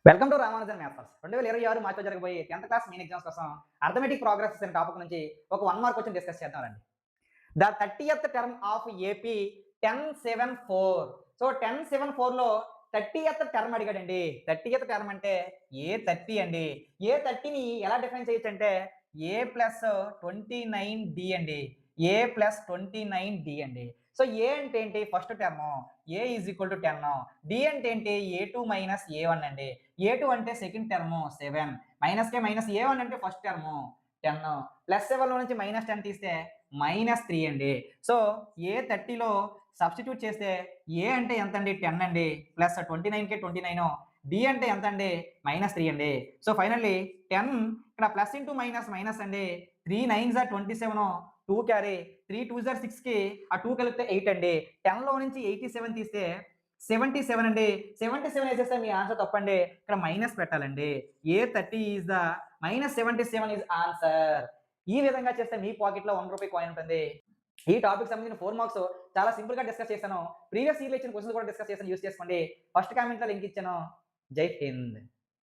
Welcome to Ramanujan maths 2026 మార్చిలో జరగబోయే 10th class main exams కోసం అర్థమెటిక్ ప్రోగ్రెస్ అనే టాపిక్ నుంచి ఒక 1 మార్క్ క్వశ్చన్ డిస్కస్ చేద్దాం రండి. The 30th term of AP 1074. So 1074లో 30th టర్మ్ అడిగాడండి. 30th టర్మ్ అంటే ఏ 30 అండి. ఏ 30ని ఎలా డిఫైన్ చేయొచ్చు అంటే ఏ ప్లస్ 29డి అండి. ఏ ప్లస్ 29డి అండి. సో ఏ అంటే ఏంటి first term, A is equal to 10. D అంటే ఏంటి ఏ2 మైనస్ ఏ1 అండి. ఏ2 అంటే సెకండ్ టర్మ్ 7, మైనస్కే మైనస్ ఏ1 అంటే ఫస్ట్ టర్మ్ 10, ప్లస్ 7లో నుంచి మైనస్ 10 తీస్తే -3 అండి. సో ఏ 30లో సబ్స్టిట్యూట్ చేస్తే ఏ అంటే ఎంత అండి 10 అండి, ప్లస్ 29కే 29, డి అంటే ఎంత అండి -3 అండి. సో ఫైనల్లీ 10 ఇక్కడ ప్లస్ ఇంటూ మైనస్ మైనస్ అండి. 3 9s are 27, 2 carry, 3 2s are 6కి ఆ 2 కలిపితే 8 అండి. 10లో నుంచి 87 తీస్తే 77 అండి. 77 వేసేస్తే మీ ఆన్సర్ తప్పండి. ఇక్కడ మైనస్ పెట్టాలండి. ఏ 30 ఈజ్ ద -77 ఈజ్ ఆన్సర్. ఈ విధంగా చేస్తే మీ పాకెట్‌లో రూ. 1 కాయిన్ ఉంటుంది. ఈ టాపిక్ సంబంధించిన 4 మార్క్స్ చాలా సింపుల్‌గా డిస్కస్ చేశాను. ప్రీవియస్ ఇయర్‌లో ఇచ్చిన క్వెషన్స్ కూడా డిస్కస్ చేశాను. యూజ్ చేసుకోండి. ఫస్ట్ కామెంట్‌లో లింక్ ఇచ్చాను. జై హింద్.